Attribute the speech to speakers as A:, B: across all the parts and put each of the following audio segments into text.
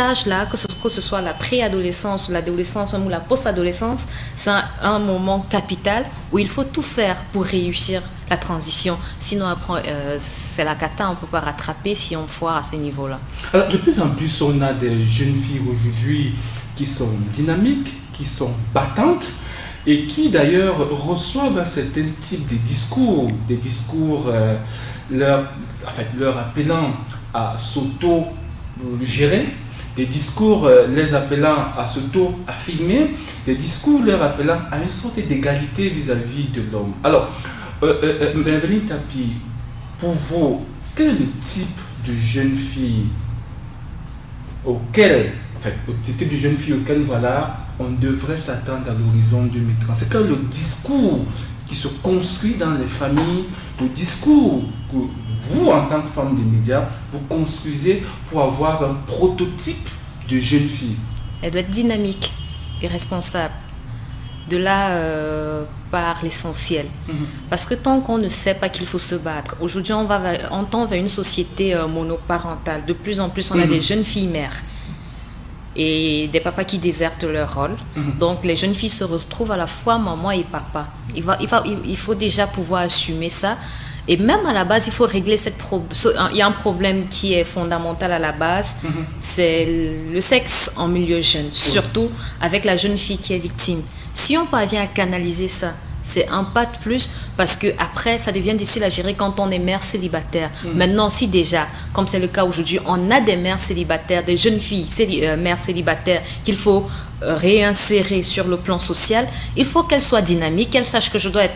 A: âge-là, que ce soit la préadolescence, l'adolescence, même ou la post-adolescence, c'est un moment capital où il faut tout faire pour réussir la transition. Sinon, après, c'est la cata, on ne peut pas rattraper si on foire à ce niveau-là.
B: Alors, de plus en plus, on a des jeunes filles aujourd'hui qui sont dynamiques, qui sont battantes et qui d'ailleurs reçoivent un certain type de discours, leur appelant à s'auto-gérer, des discours les appelant à s'auto-affirmer, des discours leur appelant à une sorte d'égalité vis-à-vis de l'homme. Alors, Evelyne Tapi, pour vous, quel est le type de jeune fille auquel voilà, on devrait s'attendre à l'horizon 2030? C'est quel le discours qui se construit dans les familles, le discours que vous, en tant que femme des médias, vous construisez pour avoir un prototype de jeune fille?
A: Elle doit être dynamique et responsable. De là, par l'essentiel. Parce que tant qu'on ne sait pas qu'il faut se battre, aujourd'hui on tend vers une société monoparentale. De plus en plus, on a des jeunes filles mères et des papas qui désertent leur rôle. Donc les jeunes filles se retrouvent à la fois maman et papa. Il faut déjà pouvoir assumer ça. Et même à la base, il faut régler il y a un problème qui est fondamental à la base, c'est le sexe en milieu jeune, surtout avec la jeune fille qui est victime. Si on parvient à canaliser ça, c'est un pas de plus, parce que après ça devient difficile à gérer quand on est mère célibataire. Maintenant, si déjà, comme c'est le cas aujourd'hui, on a des mères célibataires, des jeunes filles mères célibataires qu'il faut réinsérer sur le plan social, il faut qu'elles soient dynamiques, qu'elles sachent que je dois être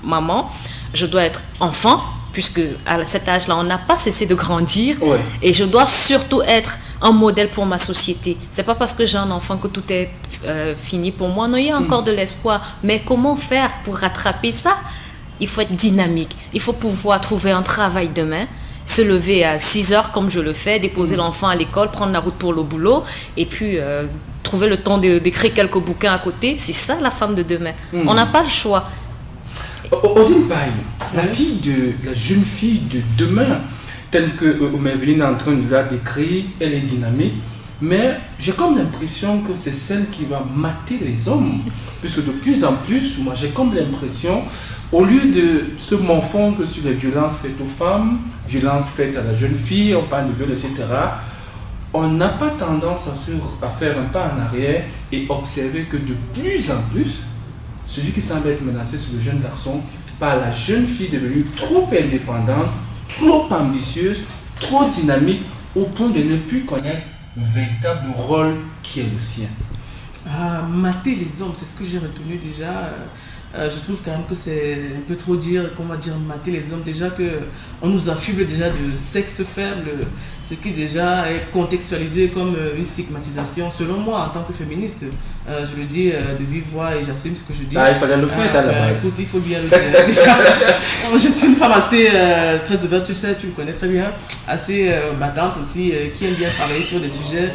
A: maman, je dois être enfant, puisque à cet âge-là, on n'a pas cessé de grandir, et je dois surtout être un modèle pour ma société. C'est pas parce que j'ai un enfant que tout est fini pour moi. Non, il y a encore de l'espoir. Mais comment faire pour rattraper ça? Il faut être dynamique. Il faut pouvoir trouver un travail demain, se lever à 6 heures comme je le fais, déposer l'enfant à l'école, prendre la route pour le boulot, et puis trouver le temps d'écrire quelques bouquins à côté. C'est ça la femme de demain. On n'a pas le choix.
B: Odile Baye, la jeune fille de demain, telle que Evelyne est en train de la décrire, elle est dynamique, mais j'ai comme l'impression que c'est celle qui va mater les hommes, puisque de plus en plus, moi j'ai comme l'impression, au lieu de se morfondre sur les violences faites aux femmes, violences faites à la jeune fille, on parle de viol, etc., on n'a pas tendance à faire un pas en arrière et observer que de plus en plus, celui qui semble être menacé, c'est le jeune garçon, par la jeune fille devenue trop indépendante, trop ambitieuse, trop dynamique, au point de ne plus connaître le véritable rôle qui est le sien.
C: Mater les hommes, c'est ce que j'ai retenu déjà. Je trouve quand même que c'est un peu trop dire, comment dire, mater les hommes. Déjà qu'on nous affuble déjà de sexe faible, ce qui déjà est contextualisé comme une stigmatisation, selon moi, en tant que féministe. Je le dis de vive voix et j'assume ce que je dis.
B: Il fallait le faire à la base.
C: Écoute, il faut bien le dire. Déjà, je suis une femme assez très ouverte, tu le sais, tu me connais très bien, assez battante aussi, qui aime bien travailler sur des sujets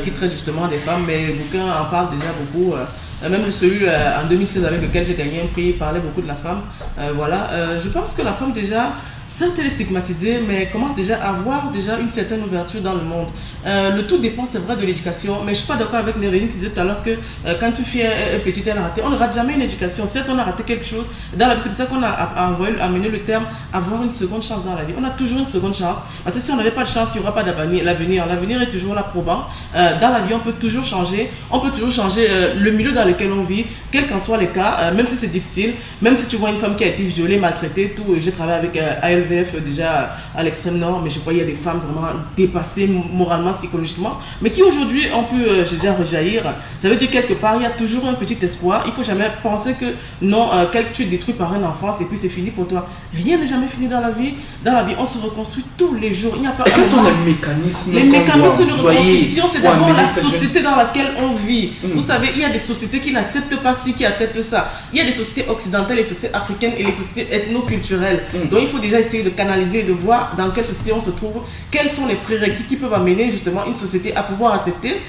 C: qui traitent justement des femmes, mais bouquins en parlent déjà beaucoup. Même celui en 2016 avec lequel j'ai gagné un prix parlait beaucoup de la femme. Je pense que la femme déjà, certes elle est stigmatisée, mais commence déjà à avoir déjà une certaine ouverture dans le monde. Le tout dépend, c'est vrai, de l'éducation, mais je suis pas d'accord avec Evelyne qui disait tout à l'heure que quand tu fais un petit, elle a raté. On ne rate jamais une éducation. Certes, on a raté quelque chose dans la vie. C'est pour ça qu'on a amené le terme avoir une seconde chance dans la vie. On a toujours une seconde chance, parce que si on n'avait pas de chance, il n'y aura pas d'avenir. L'avenir est toujours là probant. Dans la vie, on peut toujours changer. On peut toujours changer le milieu dans lequel on vit, quels qu'en soient les cas, même si c'est difficile, même si tu vois une femme qui a été violée, maltraitée, tout. J'ai travaillé avec ALVF déjà à l'extrême nord, mais je crois qu'il y a des femmes vraiment dépassées moralement, psychologiquement, mais qui aujourd'hui ont pu déjà rejaillir. Ça veut dire quelque part, il y a toujours un petit espoir. Il ne faut jamais penser que non, tu es détruit par un enfant, et puis c'est fini pour toi. Rien n'est jamais fini dans la vie. Dans la vie, on se reconstruit tous les jours. Il n'y a pas.
B: Et quels sont les mécanismes?
C: Les mécanismes de reconstruction, c'est d'abord la société dans laquelle on vit. Vous savez, il y a des sociétés qui n'acceptent pas ci, qui acceptent ça. Il y a des sociétés occidentales, les sociétés africaines et les sociétés ethno-culturelles. Donc il faut déjà essayer essayer de canaliser, de voir dans quelle société on se trouve, quels sont les prérequis qui peuvent amener justement une société à pouvoir accepter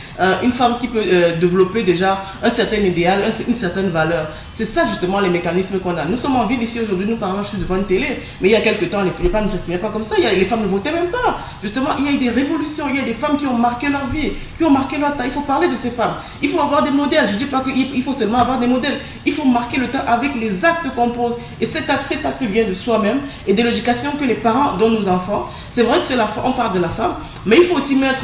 C: une femme qui peut développer déjà un certain idéal, une certaine valeur. C'est ça justement les mécanismes qu'on a. Nous sommes en ville ici aujourd'hui, nous par exemple je suis devant une télé, mais il y a quelques temps les femmes ne s'exprimaient pas comme ça, les femmes ne votaient même pas. Justement, il y a eu des révolutions, il y a des femmes qui ont marqué leur vie, qui ont marqué leur temps. Il faut parler de ces femmes. Il faut avoir des modèles. Je ne dis pas qu'il faut seulement avoir des modèles. Il faut marquer le temps avec les actes qu'on pose. Et cet acte vient de soi-même et de l'éducation que les parents donnent aux enfants. C'est vrai que on parle de la femme, mais il faut aussi mettre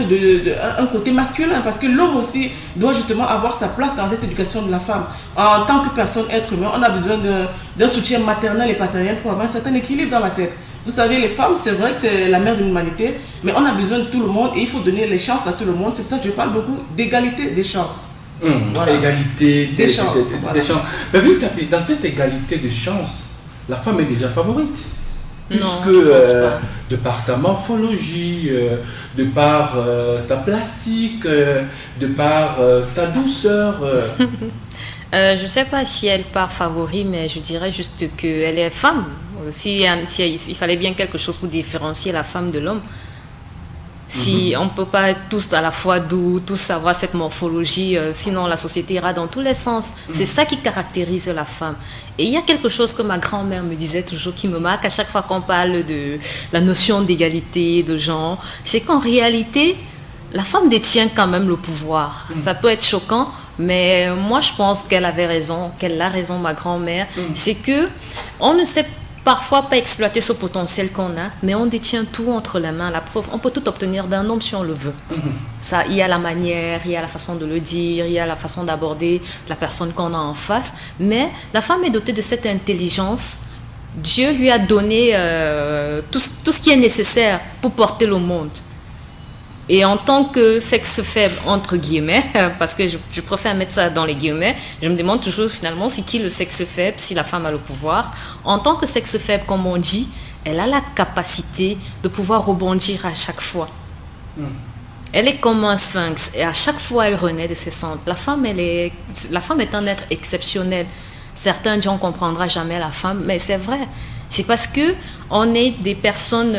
C: un côté masculin parce que l'homme aussi doit justement avoir sa place dans cette éducation de la femme. En tant que personne, être humain, on a besoin d'un soutien maternel et paternel pour avoir un certain équilibre dans la tête. Vous savez, les femmes, c'est vrai que c'est la mère de l'humanité, mais on a besoin de tout le monde et il faut donner les chances à tout le monde. C'est pour ça que je parle beaucoup d'égalité des chances.
B: Voilà. Égalité des chances.
C: Voilà.
B: Des chances. Mais vu que dans cette égalité de chances, la femme est déjà favorite. Puisque de par sa morphologie, de par sa plastique, de par sa douceur.
A: Je ne sais pas si elle part favori, mais je dirais juste qu'elle est femme. Si il fallait bien quelque chose pour différencier la femme de l'homme. Si on ne peut pas être tous à la fois doux, tous avoir cette morphologie, sinon la société ira dans tous les sens. C'est ça qui caractérise la femme. Et il y a quelque chose que ma grand-mère me disait toujours, qui me marque à chaque fois qu'on parle de la notion d'égalité, de genre, c'est qu'en réalité, la femme détient quand même le pouvoir. Ça peut être choquant, mais moi je pense qu'elle avait raison, qu'elle a raison, ma grand-mère. C'est que on ne sait parfois pas exploiter ce potentiel qu'on a, mais on détient tout entre les mains. La preuve, on peut tout obtenir d'un homme si on le veut. Ça, il y a la manière, il y a la façon de le dire, il y a la façon d'aborder la personne qu'on a en face. Mais la femme est dotée de cette intelligence. Dieu lui a donné tout ce qui est nécessaire pour porter le monde. Et en tant que sexe faible, entre guillemets, parce que je préfère mettre ça dans les guillemets, je me demande toujours finalement c'est qui le sexe faible, si la femme a le pouvoir. En tant que sexe faible, comme on dit, elle a la capacité de pouvoir rebondir à chaque fois. Elle est comme un sphinx et à chaque fois elle renaît de ses cendres. La femme est un être exceptionnel. Certains disent on ne comprendra jamais la femme, mais c'est vrai. C'est parce que on est des personnes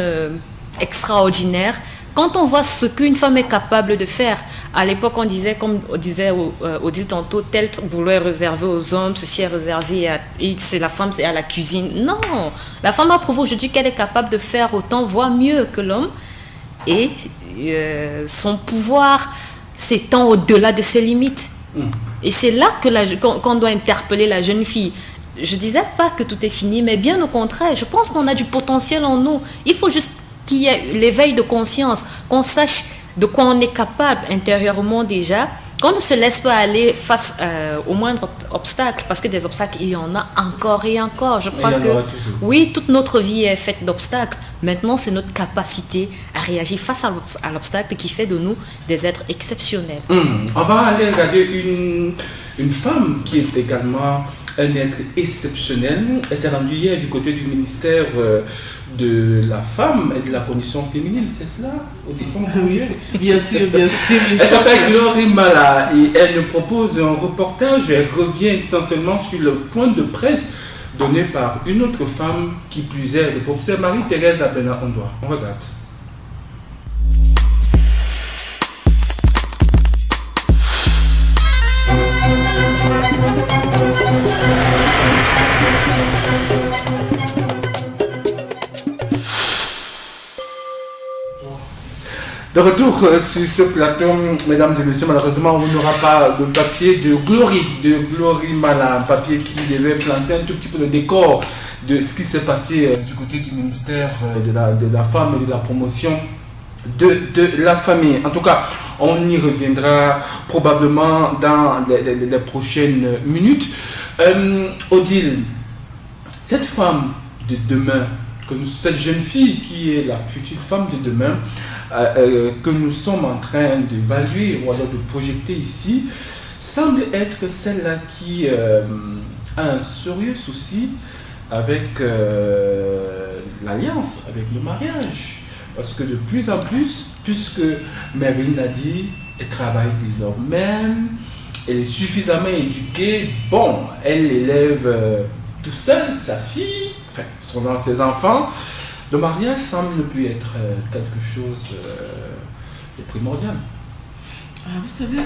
A: extraordinaires. Quand on voit ce qu'une femme est capable de faire, à l'époque on disait, comme on disait Odile tantôt, tel boulot est réservé aux hommes, ceci est réservé à X, et la femme c'est à la cuisine. Non, la femme a prouvé aujourd'hui qu'elle est capable de faire autant, voire mieux que l'homme, et son pouvoir s'étend au-delà de ses limites. Et c'est là qu'on doit interpeller la jeune fille. Je disais pas que tout est fini, mais bien au contraire, je pense qu'on a du potentiel en nous. Il faut juste qu'il y ait l'éveil de conscience, qu'on sache de quoi on est capable intérieurement déjà, qu'on ne se laisse pas aller face au moindre obstacle, parce que des obstacles, il y en a encore et encore. Je crois que oui, toute notre vie est faite d'obstacles. Maintenant, c'est notre capacité à réagir face à l'obstacle qui fait de nous des êtres exceptionnels.
B: On va aller regarder une femme qui est également un être exceptionnel. Elle s'est rendue hier du côté du ministère de la femme et de la condition féminine, c'est cela?
C: Oui, bien sûr, bien sûr.
B: Elle s'appelle Glory Mala et elle nous propose un reportage. Elle revient essentiellement sur le point de presse donné par une autre femme qui plus est, le professeur Marie-Thérèse Abena-Ondoa. On regarde. De retour sur ce plateau, mesdames et messieurs, malheureusement, on n'aura pas de papier de Glory Mala, un papier qui devait planter un tout petit peu le décor de ce qui s'est passé du côté du ministère de la femme et de la promotion de la famille. En tout cas, on y reviendra probablement dans les prochaines minutes. Odile, cette femme de demain, cette jeune fille qui est la future femme de demain, que nous sommes en train d'évaluer ou alors de projeter ici, semble être celle-là qui a un sérieux souci avec l'alliance, avec le mariage. Parce que de plus en plus, puisque Merveille l'a dit, elle travaille désormais, elle est suffisamment éduquée, bon, elle élève tout seule sa fille, enfin, ses enfants, le mariage semble ne plus être quelque chose de primordial.
C: Ah, vous savez,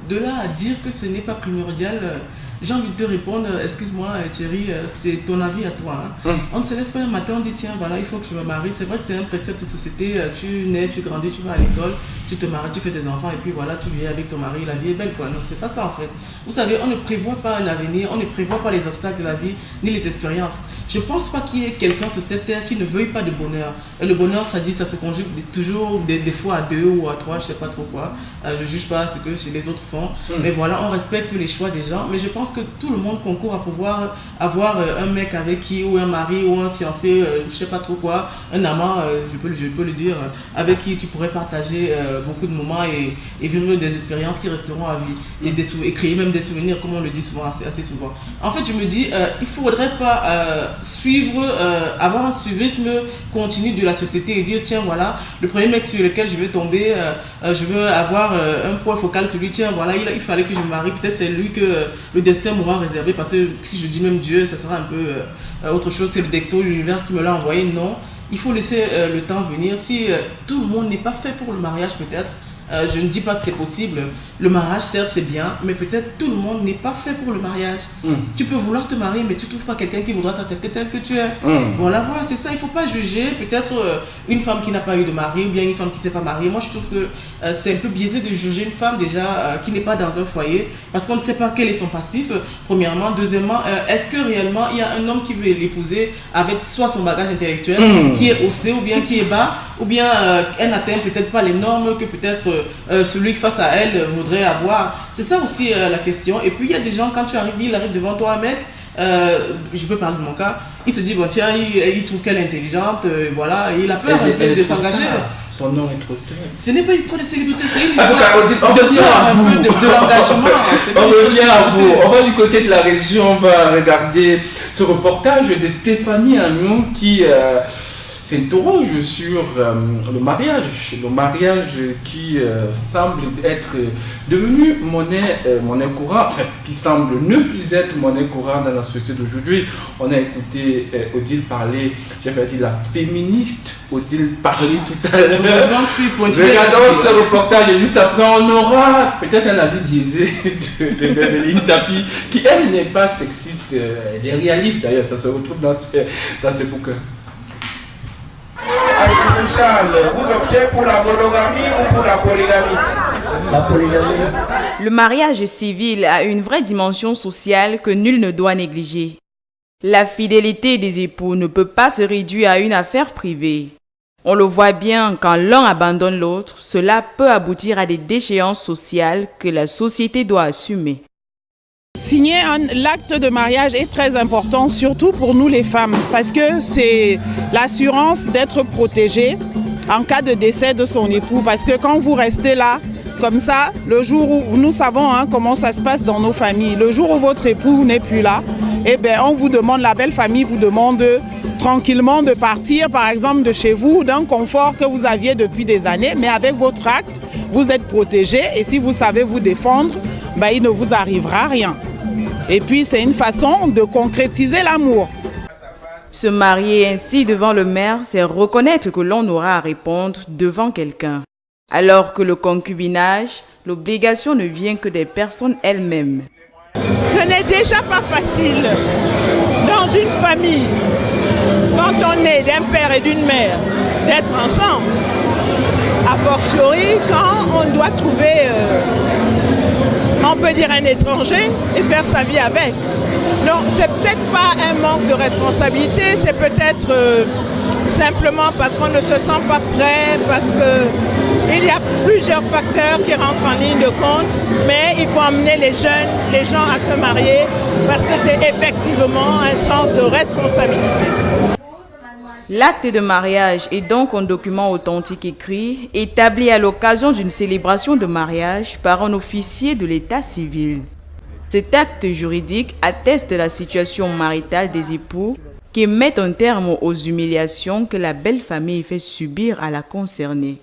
C: de là à dire que ce n'est pas primordial, j'ai envie de te répondre, excuse-moi Thierry, c'est ton avis à toi. Hein. On ne se lève pas un matin, on dit tiens voilà, il faut que je me marie. C'est vrai que c'est un précepte de société, tu nais, tu grandis, tu vas à l'école, tu te maries, tu fais tes enfants et puis voilà, tu vis avec ton mari, la vie est belle quoi. Non, c'est pas ça en fait. Vous savez, on ne prévoit pas un avenir, on ne prévoit pas les obstacles de la vie, ni les expériences. Je pense pas qu'il y ait quelqu'un sur cette terre qui ne veuille pas de bonheur. Et le bonheur, ça se conjugue toujours des fois à 2 ou à 3, je sais pas trop quoi. Je juge pas ce que les autres font. Mais voilà, on respecte les choix des gens. Mais je pense que tout le monde concourt à pouvoir avoir un mec avec qui, ou un mari, ou un fiancé, je sais pas trop quoi, un amant, je peux le dire, avec qui tu pourrais partager beaucoup de moments et vivre des expériences qui resteront à vie. Et créer même des souvenirs, comme on le dit souvent, assez souvent. En fait, je me dis, il faudrait pas avoir un suivisme continu de la société et dire tiens voilà, le premier mec sur lequel je vais tomber, je veux avoir un point focal sur lui, tiens voilà, il fallait que je me marie, peut-être c'est lui que le destin m'aura réservé, parce que si je dis même Dieu, ça sera un peu autre chose, c'est le Dexo, l'univers qui me l'a envoyé. Non, il faut laisser le temps venir. Si tout le monde n'est pas fait pour le mariage peut-être, je ne dis pas que c'est possible. Le mariage, certes, c'est bien, mais peut-être tout le monde n'est pas fait pour le mariage. Tu peux vouloir te marier, mais tu ne trouves pas quelqu'un qui voudra t'accepter tel que tu es. Voilà, c'est ça. Il ne faut pas juger peut-être une femme qui n'a pas eu de mari ou bien une femme qui ne s'est pas mariée. Moi, je trouve que c'est un peu biaisé de juger une femme déjà qui n'est pas dans un foyer parce qu'on ne sait pas quel est son passif, premièrement. Deuxièmement, est-ce que réellement il y a un homme qui veut l'épouser avec soit son bagage intellectuel qui est haussé ou bien qui est bas, ou bien elle n'atteint peut-être pas les normes que peut-être celui face à elle voudrait avoir. C'est ça aussi la question. Et puis il y a des gens, quand il arrive devant toi un mec, je peux parler de mon cas, il se dit bon tiens, il trouve qu'elle est intelligente, voilà, et il a peur de s'engager.
B: Son nom est trop célèbre.
C: Ce n'est pas une histoire de célébrité, c'est une
B: En tout cas, on revient à vous.
C: De l'engagement.
B: On revient à vous. On va du côté de la région, on va regarder ce reportage de Stéphanie Agnon qui s'interroge sur le mariage qui semble être devenu monnaie courante, enfin, qui semble ne plus être monnaie courante dans la société d'aujourd'hui. On a écouté Odile parler, j'ai fait dire la féministe Odile parler tout à l'heure. Regardons ce reportage et juste après on aura peut-être un avis biaisé de Lynn Tapi qui elle n'est pas sexiste, elle est réaliste d'ailleurs, ça se retrouve dans ses bouquins.
D: Charles, vous optez pour la monogamie ou pour la polygamie? La polygamie.
E: Le mariage civil a une vraie dimension sociale que nul ne doit négliger. La fidélité des époux ne peut pas se réduire à une affaire privée. On le voit bien, quand l'un abandonne l'autre, cela peut aboutir à des déchéances sociales que la société doit assumer.
F: Signer l'acte de mariage est très important, surtout pour nous les femmes, parce que c'est l'assurance d'être protégée en cas de décès de son époux. Parce que quand vous restez là, comme ça, le jour où nous savons comment ça se passe dans nos familles, le jour où votre époux n'est plus là, eh bien, on vous demande, la belle famille vous demande tranquillement de partir, par exemple, de chez vous, d'un confort que vous aviez depuis des années, mais avec votre acte, vous êtes protégé et si vous savez vous défendre, ben, il ne vous arrivera rien. Et puis, c'est une façon de concrétiser l'amour.
E: Se marier ainsi devant le maire, c'est reconnaître que l'on aura à répondre devant quelqu'un. Alors que le concubinage, l'obligation ne vient que des personnes elles-mêmes.
F: Ce n'est déjà pas facile dans une famille, quand on est d'un père et d'une mère, d'être ensemble. A fortiori, quand on doit trouver, on peut dire un étranger et faire sa vie avec. Non, c'est peut-être pas un manque de responsabilité, c'est peut-être simplement parce qu'on ne se sent pas prêt, parce qu'il y a plusieurs facteurs qui rentrent en ligne de compte, mais il faut amener les gens à se marier parce que c'est effectivement un sens de responsabilité.
E: L'acte de mariage est donc un document authentique écrit, établi à l'occasion d'une célébration de mariage par un officier de l'état civil. Cet acte juridique atteste de la situation maritale des époux qui met un terme aux humiliations que la belle famille fait subir à la concernée.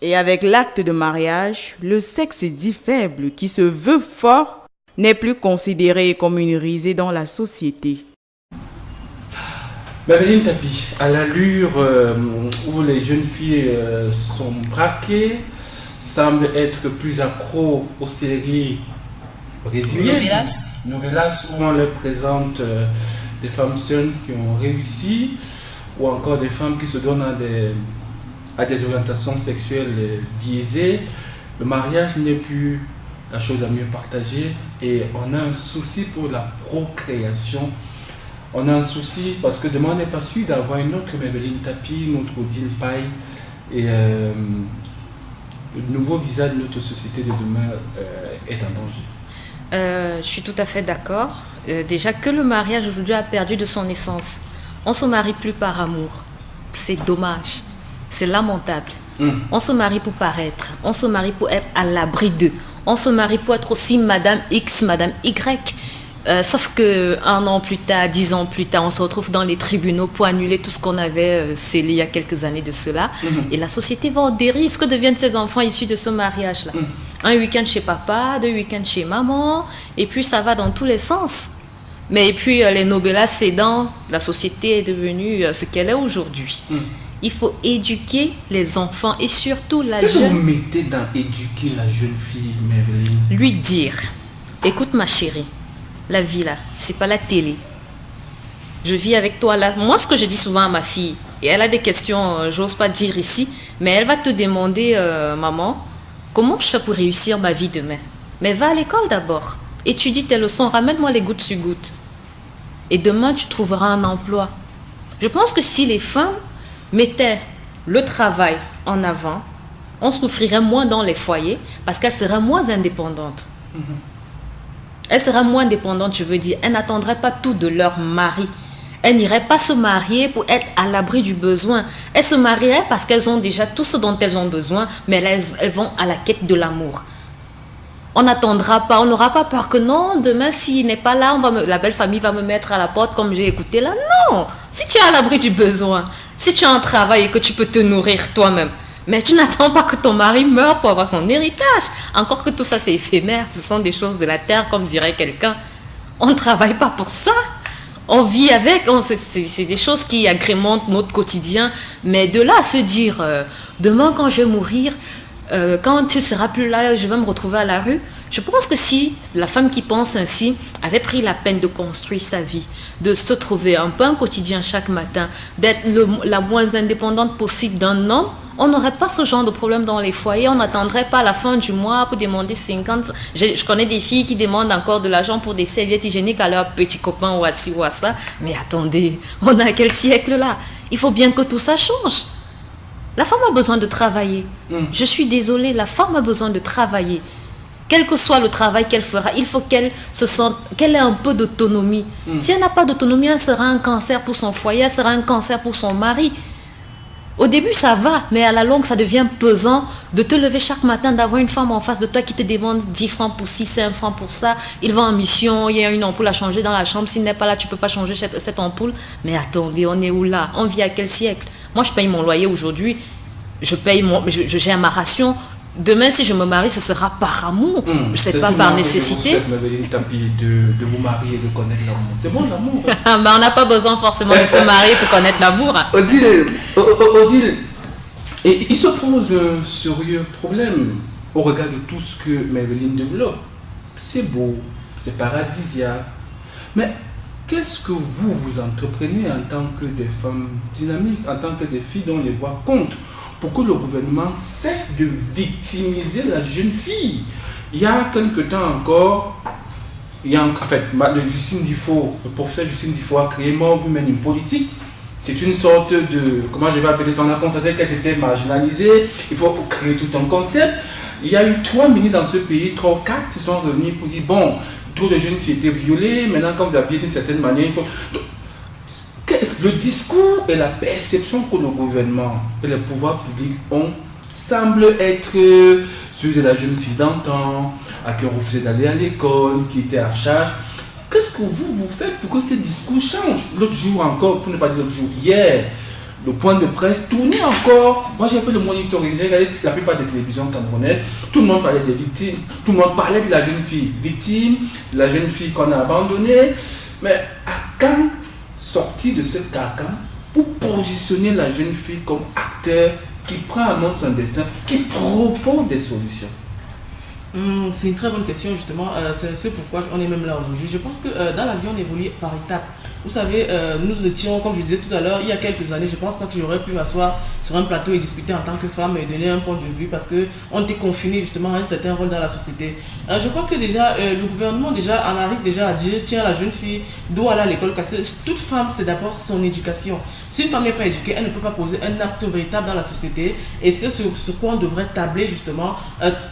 E: Et avec l'acte de mariage, le sexe dit faible qui se veut fort n'est plus considéré comme une risée dans la société.
B: Maveline Tapi, à l'allure où les jeunes filles sont braquées, semblent être plus accros aux séries brésiliennes, novelas, où on leur présente des femmes jeunes qui ont réussi, ou encore des femmes qui se donnent à des orientations sexuelles biaisées. Le mariage n'est plus la chose la mieux partagée et on a un souci pour la procréation. On a un souci parce que demain on n'est pas sûr d'avoir une autre Maveline Tapi, notre Odile Paille et le nouveau visage de notre société de demain est en danger.
A: Je suis tout à fait d'accord. Déjà que le mariage aujourd'hui a perdu de son essence. On ne se marie plus par amour. C'est dommage. C'est lamentable. On se marie pour paraître. On se marie pour être à l'abri d'eux. On se marie pour être aussi Madame X, Madame Y. Sauf qu'un an plus tard, 10 ans plus tard, on se retrouve dans les tribunaux pour annuler tout ce qu'on avait scellé il y a quelques années de cela. Et la société va en dérive. Que deviennent ces enfants issus de ce mariage-là? Un week-end chez papa, 2 week-ends chez maman, et puis ça va dans tous les sens. Mais et puis les novelas cédant, la société est devenue ce qu'elle est aujourd'hui. Il faut éduquer les enfants et surtout la
B: Qu'est-ce
A: jeune...
B: que vous mettez dans éduquer la jeune fille, Maveline?
A: Lui dire, écoute ma chérie, la vie là, c'est pas la télé. Je vis avec toi là. Moi, ce que je dis souvent à ma fille, et elle a des questions, j'ose pas dire ici, mais elle va te demander, maman, comment je fais pour réussir ma vie demain? Mais va à l'école d'abord, étudie tes leçons, ramène-moi les gouttes sur gouttes. Et demain, tu trouveras un emploi. Je pense que si les femmes mettaient le travail en avant, on souffrirait moins dans les foyers parce qu'elles seraient moins indépendantes. Elles seraient moins dépendantes, je veux dire. Elles n'attendraient pas tout de leur mari. Elles n'iraient pas se marier pour être à l'abri du besoin. Elles se marieraient parce qu'elles ont déjà tout ce dont elles ont besoin, mais elles vont à la quête de l'amour. On n'attendra pas, on n'aura pas peur que non, demain s'il n'est pas là, la belle famille va me mettre à la porte comme j'ai écouté là. Non, si tu es à l'abri du besoin, si tu as un travail et que tu peux te nourrir toi-même, mais tu n'attends pas que ton mari meure pour avoir son héritage. Encore que tout ça c'est éphémère, ce sont des choses de la terre comme dirait quelqu'un. On ne travaille pas pour ça. On vit avec, c'est des choses qui agrémentent notre quotidien. Mais de là à se dire, demain quand je vais mourir, quand il ne sera plus là, je vais me retrouver à la rue. Je pense que si la femme qui pense ainsi avait pris la peine de construire sa vie, de se trouver un peu un quotidien chaque matin, d'être la moins indépendante possible d'un homme, on n'aurait pas ce genre de problème dans les foyers. On n'attendrait pas la fin du mois pour demander 50. Je connais des filles qui demandent encore de l'argent pour des serviettes hygiéniques à leurs petits copains ou à ci ou à ça. Mais attendez, on est à quel siècle là? Il faut bien que tout ça change. La femme a besoin de travailler. Je suis désolée, la femme a besoin de travailler. Quel que soit le travail qu'elle fera, il faut qu'elle se sente, qu'elle ait un peu d'autonomie. Si elle n'a pas d'autonomie, elle sera un cancer pour son foyer, elle sera un cancer pour son mari. Au début, ça va, mais à la longue, ça devient pesant de te lever chaque matin, d'avoir une femme en face de toi qui te demande 10 francs pour ci, 5 francs pour ça. Il va en mission, il y a une ampoule à changer dans la chambre. S'il n'est pas là, tu ne peux pas changer cette ampoule. Mais attendez, on est où là? On vit à quel siècle? Moi, je paye mon loyer aujourd'hui. Je gère ma ration. Demain, si je me marie, ce sera par amour. Je ne sais pas par nécessité.
B: De vous marier et de connaître l'amour. C'est bon l'amour.
A: Mais on n'a pas besoin forcément de se marier pour connaître l'amour.
B: Odile, et il se pose un sérieux problème au regard de tout ce que Maveline développe. C'est beau, c'est paradisiaque. Mais qu'est-ce que vous entreprenez en tant que des femmes dynamiques, en tant que des filles dont les voix comptent, pour que le gouvernement cesse de victimiser la jeune fille? Il y a quelque temps encore, Justine Difo, le professeur Justine Difo a créé Mort Humaine, une politique. C'est une sorte de, comment je vais appeler ça, on a constaté qu'elles étaient marginalisées, il faut créer tout un concept. Il y a eu 3 ministres dans ce pays, 3 ou 4 qui sont revenus pour dire, bon, trop de jeunes filles étaient violées, maintenant comme vous habillez d'une certaine manière, il faut... Le discours et la perception que le gouvernement et les pouvoirs publics ont semble être celui de la jeune fille d'antan, à qui on refusait d'aller à l'école, qui était à charge. Qu'est-ce que vous faites pour que ces discours changent? L'autre jour encore, pour ne pas dire l'autre jour, hier, le point de presse tournait encore. Moi j'ai fait le monitoring, j'ai regardé la plupart des télévisions camerounaises, tout le monde parlait des victimes, tout le monde parlait de la jeune fille victime, de la jeune fille qu'on a abandonnée. Mais à quand sortir de ce carcan pour positionner la jeune fille comme acteur qui prend en main son destin, qui propose des solutions?
C: C'est une très bonne question justement, c'est ce pourquoi on est même là aujourd'hui. Je pense que dans la vie on évolue par étapes. Vous savez, nous étions, comme je disais tout à l'heure, il y a quelques années, je pense pas que j'aurais pu m'asseoir sur un plateau et discuter en tant que femme et donner un point de vue parce qu'on était confiné justement à un certain rôle dans la société. Je crois que déjà, le gouvernement déjà en arrive déjà à dire, tiens, la jeune fille doit aller à l'école parce que toute femme, c'est d'abord son éducation. Si une femme n'est pas éduquée, elle ne peut pas poser un acte véritable dans la société et c'est sur ce quoi on devrait tabler justement,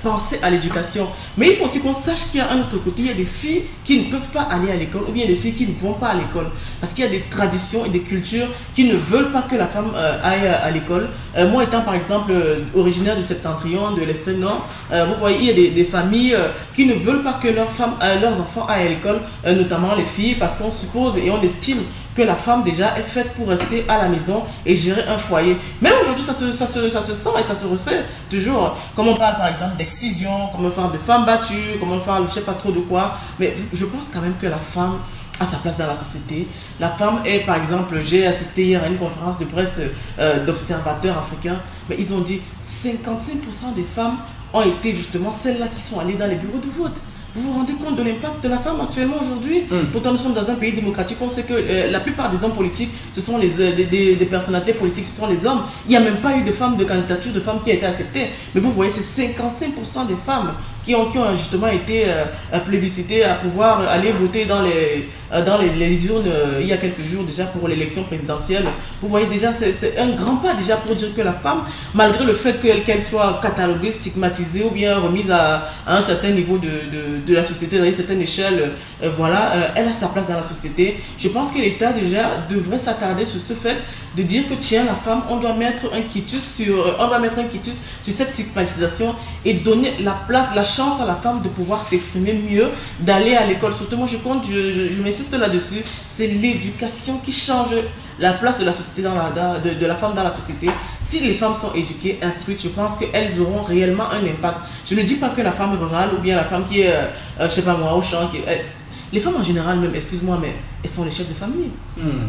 C: penser à l'éducation. Mais il faut aussi qu'on sache qu'il y a un autre côté, il y a des filles qui ne peuvent pas aller à l'école ou bien des filles qui ne vont pas à l'école. Parce qu'il y a des traditions et des cultures qui ne veulent pas que la femme aille à l'école. Moi étant par exemple originaire du Septentrion, de l'extrême nord, vous voyez, il y a des familles qui ne veulent pas que leurs enfants aillent à l'école, notamment les filles, parce qu'on suppose et on estime que la femme déjà est faite pour rester à la maison et gérer un foyer. Même aujourd'hui, ça se sent et ça se refait toujours. Comme on parle par exemple d'excision, comme on parle de femmes battues, comme on parle je ne sais pas trop de quoi. Mais je pense quand même que la femme a sa place dans la société. La femme est, par exemple, j'ai assisté hier à une conférence de presse d'observateurs africains, mais ils ont dit 55% des femmes ont été justement celles-là qui sont allées dans les bureaux de vote. Vous vous rendez compte de l'impact de la femme actuellement aujourd'hui? Pourtant, nous sommes dans un pays démocratique. On sait que la plupart des hommes politiques, ce sont des personnalités politiques, ce sont les hommes. Il n'y a même pas eu de femmes de candidature, de femmes qui a été acceptée. Mais vous voyez, c'est 55% des femmes qui ont justement été plébiscitées à pouvoir aller voter dans les urnes il y a quelques jours déjà pour l'élection présidentielle. Vous voyez déjà, c'est un grand pas déjà pour dire que la femme, malgré le fait qu'elle soit cataloguée, stigmatisée ou bien remise à un certain niveau de la société, à une certaine échelle, elle a sa place dans la société. Je pense que l'État déjà devrait s'attarder sur ce fait de dire que tiens, la femme, on doit mettre un quitus sur cette stigmatisation et donner la place, la chance à la femme de pouvoir s'exprimer mieux, d'aller à l'école. Surtout moi je m'insiste là-dessus, c'est l'éducation qui change la place de la société de la femme dans la société. Si les femmes sont éduquées, instruites, je pense qu'elles auront réellement un impact. Je ne dis pas que la femme rurale ou bien la femme qui est, je sais pas moi, au champ, les femmes en général même, excuse-moi, mais elles sont les chefs de famille.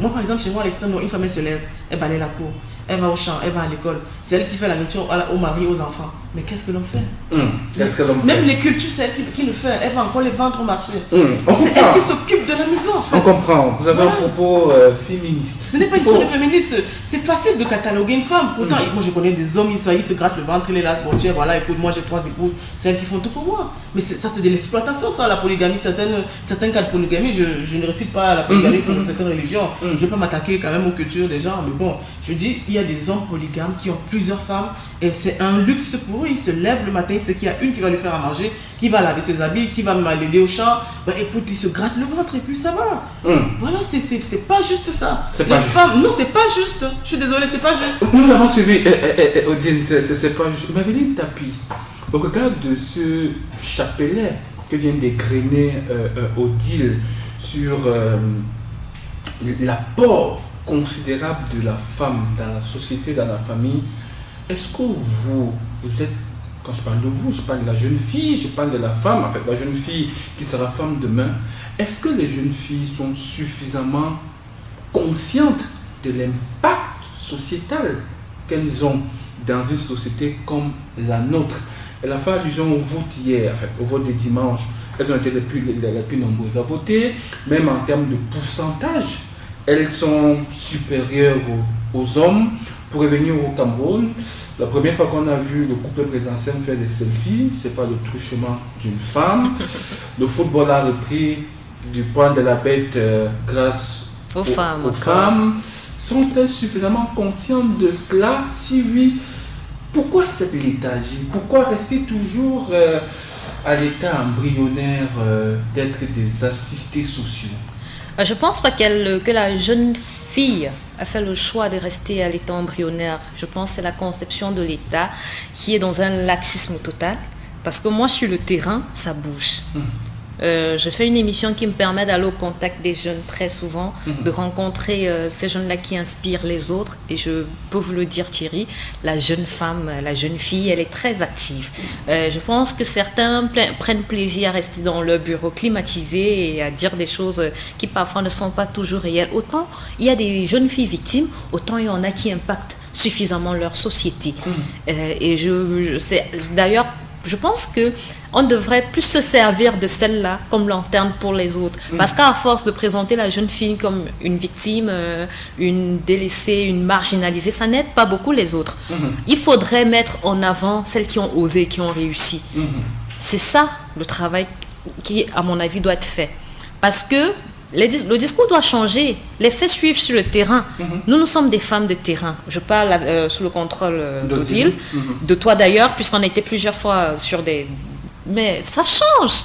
C: Moi par exemple, chez moi à l'extrême, une femme elle se lève, elle balaye la cour, elle va au champ, elle va à l'école. C'est elle qui fait la nourriture au mari, aux enfants. Mais qu'est-ce que l'on fait?
B: Qu'est-ce que l'on fait?
C: Même les cultures, c'est elle qui le fait. Elle va encore les vendre au marché.
B: C'est
C: elle qui s'occupe de la maison en fait.
B: On comprend. Vous avez un propos féministe.
C: Ce n'est pas une histoire féministe. C'est facile de cataloguer une femme. Pourtant, moi je connais des hommes, ils se grattent le ventre, il est là, bon tiens, voilà, écoute, moi j'ai 3 épouses. C'est elles qui font tout pour moi. Mais ça c'est de l'exploitation, soit la polygamie. Certains cas de polygamie, je ne réfute pas la polygamie pour certaines religions. Je ne vais pas m'attaquer quand même aux cultures des gens. Mais bon, je dis, il y a des hommes polygames qui ont plusieurs femmes et c'est un luxe pour eux. Ils se lèvent le matin, c'est qu'il y a une qui va lui faire à manger, qui va laver ses habits, qui va l'aider au champ. Bah écoute, ils se grattent le ventre et puis ça va. Voilà, c'est pas juste ça.
B: C'est pas juste.
C: Non, c'est pas juste. Je suis désolée, c'est pas juste.
B: Nous avons suivi, Odile, c'est pas juste. Maveline Tapi, au regard de ce chapelet que vient d'égrainer Odile sur l'apport considérable de la femme dans la société, dans la famille, est-ce que vous êtes, quand je parle de vous, je parle de la jeune fille, je parle de la femme, en fait, la jeune fille qui sera femme demain, est-ce que les jeunes filles sont suffisamment conscientes de l'impact sociétal qu'elles ont dans une société comme la nôtre? Elle a fait allusion au vote hier, en fait, au vote de dimanche. Elles ont été les plus nombreuses à voter, même en termes de pourcentage. Elles sont supérieures aux hommes. Pour revenir au Cameroun, la première fois qu'on a vu le couple présidentiel faire des selfies, c'est pas le truchement d'une femme. Le football a repris du poil de la bête grâce aux femmes. Sont-elles suffisamment conscientes de cela? Si oui, pourquoi cette léthargie? Pourquoi rester toujours à l'état embryonnaire d'être des assistés sociaux?
A: Je pense pas que la jeune fille a fait le choix de rester à l'état embryonnaire. Je pense que c'est la conception de l'État qui est dans un laxisme total. Parce que moi, sur le terrain, ça bouge. Je fais une émission qui me permet d'aller au contact des jeunes très souvent, de rencontrer ces jeunes-là qui inspirent les autres. Et je peux vous le dire, Thierry, la jeune femme, la jeune fille, elle est très active. Je pense que certains prennent plaisir à rester dans leur bureau climatisé et à dire des choses qui parfois ne sont pas toujours réelles. Autant il y a des jeunes filles victimes, autant il y en a qui impactent suffisamment leur société. Et d'ailleurs, je pense qu'on devrait plus se servir de celle-là comme lanterne pour les autres. Parce qu'à force de présenter la jeune fille comme une victime, une délaissée, une marginalisée, ça n'aide pas beaucoup les autres. Il faudrait mettre en avant celles qui ont osé, qui ont réussi. C'est ça le travail qui, à mon avis, doit être fait. Parce que le discours doit changer. Les faits suivent sur le terrain. Nous sommes des femmes de terrain. Je parle sous le contrôle d'Odile, de toi d'ailleurs, puisqu'on a été plusieurs fois sur des... Mais ça change.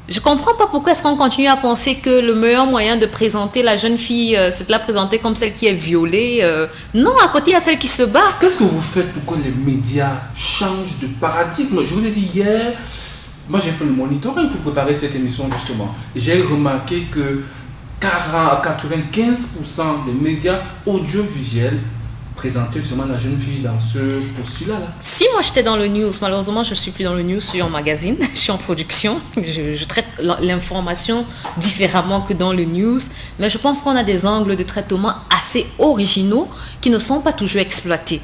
A: Je ne comprends pas pourquoi est-ce qu'on continue à penser que le meilleur moyen de présenter la jeune fille, c'est de la présenter comme celle qui est violée. Non, à côté, il y a celle qui se bat.
B: Qu'est-ce que vous faites pour que les médias changent de paradigme? Je vous ai dit hier... Moi, j'ai fait le monitoring pour préparer cette émission, justement. J'ai remarqué que 95% des médias audiovisuels présentaient justement la jeune fille dans ce postulat-là.
A: Si moi j'étais dans le news, malheureusement je ne suis plus dans le news, je suis en magazine, je suis en production, je traite l'information différemment que dans le news, mais je pense qu'on a des angles de traitement assez originaux qui ne sont pas toujours exploités.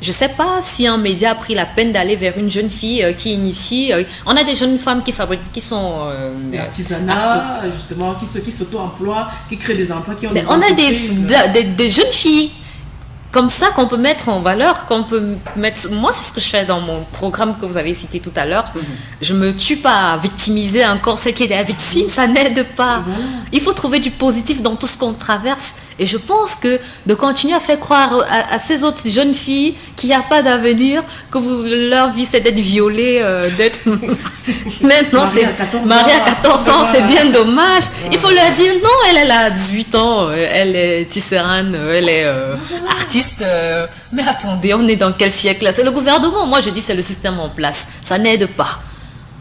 A: Je ne sais pas si un média a pris la peine d'aller vers une jeune fille qui initie. On a des jeunes femmes qui fabriquent, qui sont...
C: L'artisanat, justement, qui s'auto-emploient, qui créent des emplois, qui ont des
A: on a
C: entreprises.
A: des jeunes filles comme ça qu'on peut mettre en valeur, qu'on peut mettre... Moi, c'est ce que je fais dans mon programme que vous avez cité tout à l'heure. Je me tue pas à victimiser encore celle qui est la victime, ça n'aide pas. Il faut trouver du positif dans tout ce qu'on traverse. Et je pense que de continuer à faire croire à ces autres jeunes filles qu'il n'y a pas d'avenir, que leur vie c'est d'être violée, d'être... Maintenant, c'est mariée à 14 ans, c'est bien dommage. Il faut leur dire non, elle a 18 ans, elle est tisserane, elle est artiste. Mais attendez, on est dans quel siècle là? C'est le gouvernement. Moi, je dis c'est le système en place. Ça n'aide pas.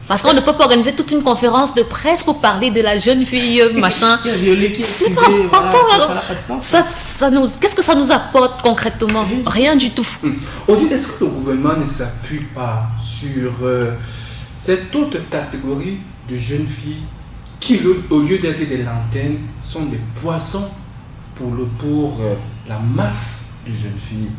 A: Parce qu'on ne peut pas organiser toute une conférence de presse pour parler de la jeune fille, machin.
C: Qui a violé, qui a
A: c'est pas important. Qu'est-ce que ça nous apporte concrètement? Rien du tout.
B: Odile, est-ce que le gouvernement ne s'appuie pas sur cette autre catégorie de jeunes filles qui, au lieu d'être des lanternes, sont des poissons pour la masse de jeunes filles?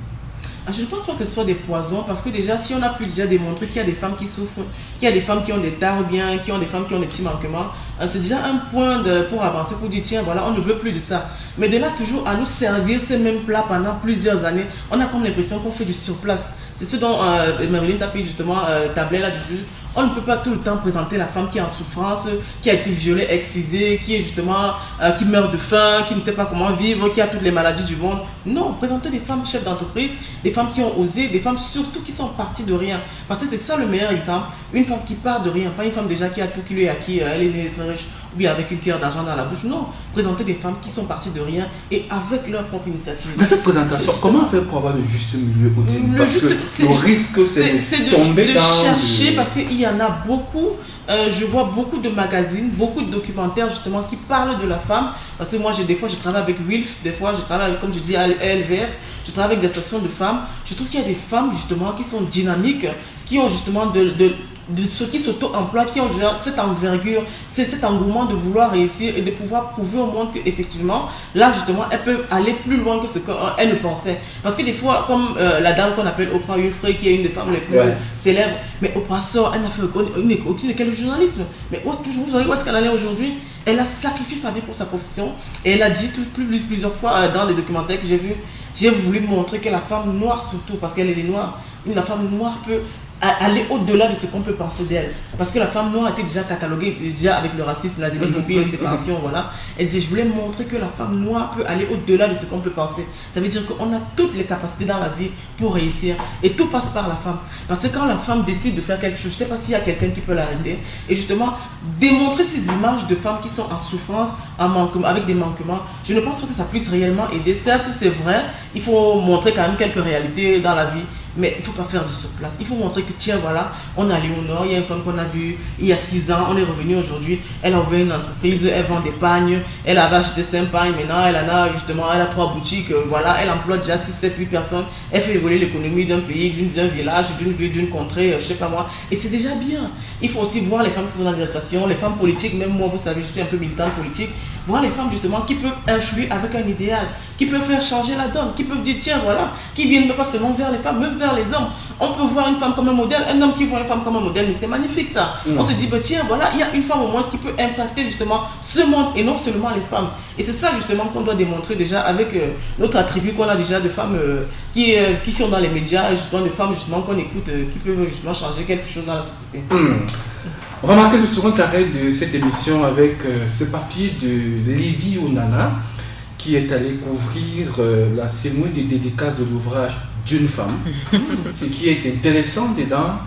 C: Je ne pense pas que ce soit des poisons, parce que déjà, si on a pu déjà démontrer qu'il y a des femmes qui souffrent, qu'il y a des femmes qui ont des tares bien, qu'il y a des femmes qui ont des petits manquements, c'est déjà un point pour avancer, pour dire tiens, voilà, on ne veut plus de ça. Mais de là toujours à nous servir ces mêmes plats pendant plusieurs années, on a comme l'impression qu'on fait du surplace. C'est ce dont Marilyn Tapi justement tablait là-dessus. On ne peut pas tout le temps présenter la femme qui est en souffrance, qui a été violée, excisée, qui est justement, qui meurt de faim, qui ne sait pas comment vivre, qui a toutes les maladies du monde. Non, présenter des femmes chefs d'entreprise, des femmes qui ont osé, des femmes surtout qui sont parties de rien. Parce que c'est ça le meilleur exemple. Une femme qui part de rien, pas une femme déjà qui a tout, qui lui est acquis, elle est née très riche, ou bien avec une cuillère d'argent dans la bouche. Non, présenter des femmes qui sont parties de rien et avec leur propre initiative.
B: Dans cette présentation, comment on fait pour avoir le juste milieu, Odile? Parce que le risque, c'est de tomber dans...
C: chercher, parce qu'il y en a beaucoup. Je vois beaucoup de magazines, beaucoup de documentaires justement qui parlent de la femme. Parce que moi, des fois, je travaille avec WILF, des fois, je travaille avec, comme je dis, à LVF, je travaille avec des associations de femmes. Je trouve qu'il y a des femmes justement qui sont dynamiques, qui ont justement de ceux qui s'auto-emploient, qui ont déjà cette envergure, cet engouement de vouloir réussir et de pouvoir prouver au monde qu'effectivement, là justement, elle peut aller plus loin que ce qu'elle ne pensait. Parce que des fois, comme la dame qu'on appelle Oprah Winfrey, qui est une des femmes les plus célèbres, mais Oprah sort, elle n'a fait aucune école de journalisme. Mais vous savez où est-ce qu'elle en est aujourd'hui? Elle a sacrifié sa vie pour sa profession et elle a dit plusieurs fois dans les documentaires que j'ai vus, j'ai voulu montrer que la femme noire surtout, parce qu'elle est noire, la femme noire peut aller au-delà de ce qu'on peut penser d'elle. Parce que la femme noire était déjà cataloguée déjà avec le racisme, la xénophobie, les séparations, voilà. Elle disait, je voulais montrer que la femme noire peut aller au-delà de ce qu'on peut penser. Ça veut dire qu'on a toutes les capacités dans la vie pour réussir. Et tout passe par la femme. Parce que quand la femme décide de faire quelque chose, je ne sais pas s'il y a quelqu'un qui peut l'arrêter. Et justement, démontrer ces images de femmes qui sont en souffrance, avec des manquements, je ne pense pas que ça puisse réellement aider. Certes, c'est vrai, il faut montrer quand même quelques réalités dans la vie. mais il ne faut pas faire du surplace. Il faut montrer que tiens, voilà, on est allé au nord, il y a une femme qu'on a vue il y a 6 ans, on est revenu aujourd'hui, elle a ouvert une entreprise, elle vend des pagnes, elle avait acheté 5 pagnes, maintenant elle en a justement, elle a 3 boutiques, voilà, elle emploie déjà 6, 7, 8 personnes, elle fait évoluer l'économie d'un pays, d'un village, d'une ville, d'une contrée, je sais pas moi, et c'est déjà bien. Il faut aussi voir les femmes qui sont dans les associations, les femmes politiques, même moi, vous savez, je suis un peu militante politique, voir les femmes justement qui peuvent influer avec un idéal, qui peuvent faire changer la donne, qui peuvent dire tiens voilà, qui viennent pas seulement vers les femmes, même vers les hommes. On peut voir une femme comme un modèle, un homme qui voit une femme comme un modèle, mais c'est magnifique ça. On se dit bah, tiens voilà, il y a une femme au moins qui peut impacter justement ce monde et non seulement les femmes. Et c'est ça justement qu'on doit démontrer déjà avec notre attribut qu'on a déjà de femmes qui sont dans les médias, justement de femmes justement qu'on écoute, qui peuvent justement changer quelque chose dans la société.
B: On va marquer le second arrêt de cette émission avec ce papier de Lévi Onana qui est allé couvrir la cérémonie de dédicace de l'ouvrage d'une femme. Ce qui est intéressant dedans,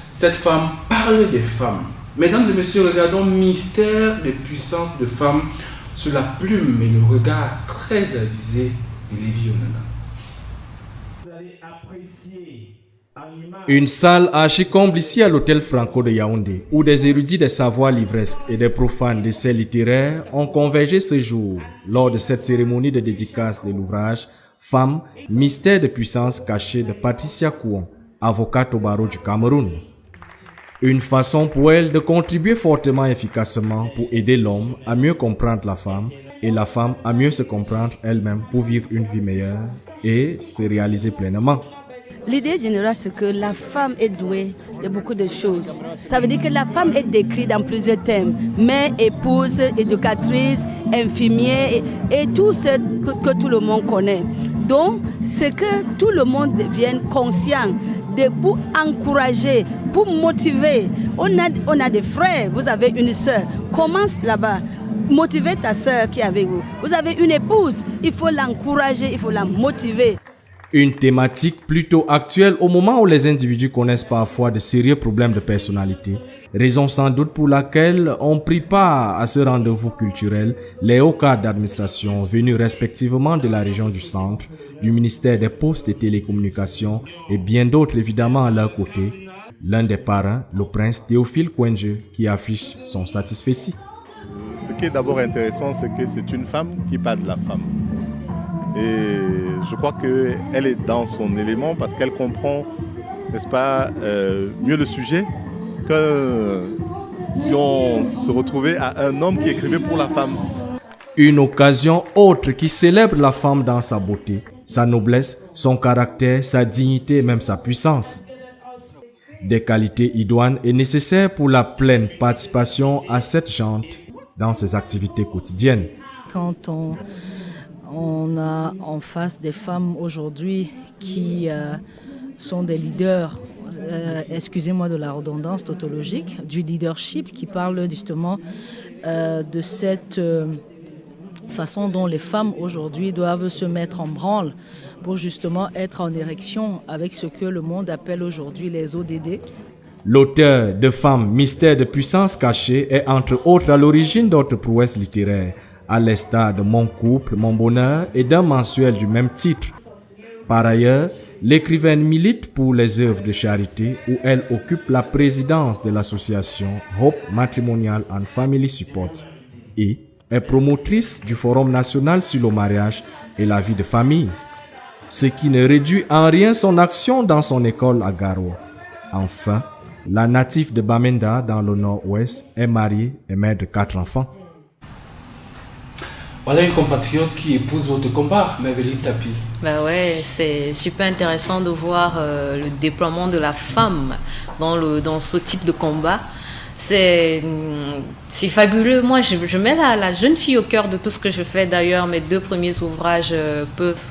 B: cette femme parle des femmes. Mesdames et messieurs, regardons Mystère des puissances de femmes sous la plume et le regard très avisé de Lévi Onana.
D: Vous allez apprécier.
G: Une salle archi-comble ici à l'hôtel Franco de Yaoundé, où des érudits des savoirs livresques et des profanes d'essais littéraires ont convergé ce jour lors de cette cérémonie de dédicace de l'ouvrage Femmes, mystère de puissance cachée de Patricia Kouon, avocate au barreau du Cameroun. Une façon pour elle de contribuer fortement et efficacement pour aider l'homme à mieux comprendre la femme et la femme à mieux se comprendre elle-même pour vivre une vie meilleure et se réaliser pleinement.
H: L'idée générale, c'est que la femme est douée de beaucoup de choses. Ça veut dire que la femme est décrite dans plusieurs thèmes. Mère, épouse, éducatrice, infirmière et tout ce que tout le monde connaît. Donc, c'est que tout le monde devienne conscient pour encourager, pour motiver. On a des frères, vous avez une sœur. Commence là-bas. Motivez ta sœur qui est avec vous. Vous avez une épouse, il faut l'encourager, il faut la motiver.
G: Une thématique plutôt actuelle au moment où les individus connaissent parfois de sérieux problèmes de personnalité, raison sans doute pour laquelle ont pris part à ce rendez-vous culturel les hauts cadres d'administration venus respectivement de la région du centre, du ministère des Postes et Télécommunications et bien d'autres évidemment à leur côté. L'un des parrains, le prince Théophile Kouenje, qui affiche son satisfecit.
I: Ce qui est d'abord intéressant, c'est que c'est une femme qui parle de la femme. Et je crois qu'elle est dans son élément parce qu'elle comprend, n'est-ce pas, mieux le sujet que si on se retrouvait à un homme qui écrivait pour la femme.
G: Une occasion autre qui célèbre la femme dans sa beauté, sa noblesse, son caractère, sa dignité et même sa puissance. Des qualités idoines et nécessaires pour la pleine participation à cette gente dans ses activités quotidiennes.
J: Quand on a en face des femmes aujourd'hui qui sont des leaders, excusez-moi de la redondance tautologique, du leadership qui parle justement de cette façon dont les femmes aujourd'hui doivent se mettre en branle pour justement être en érection avec ce que le monde appelle aujourd'hui les ODD.
G: L'auteur de Femmes, mystère de puissance cachée est entre autres à l'origine d'autres prouesses littéraires, à l'instar de Mon couple, mon bonheur et d'un mensuel du même titre. Par ailleurs, l'écrivaine milite pour les œuvres de charité où elle occupe la présidence de l'association Hope Matrimonial and Family Support et est promotrice du Forum national sur le mariage et la vie de famille, ce qui ne réduit en rien son action dans son école à Garoua. Enfin, la native de Bamenda dans le nord-ouest est mariée et mère de 4 enfants.
B: Voilà une compatriote qui épouse votre combat, Maëveline Tapi.
A: Bah ouais, c'est super intéressant de voir le déploiement de la femme dans ce type de combat. C'est fabuleux. Moi, je mets la jeune fille au cœur de tout ce que je fais. D'ailleurs, mes 2 premiers ouvrages peuvent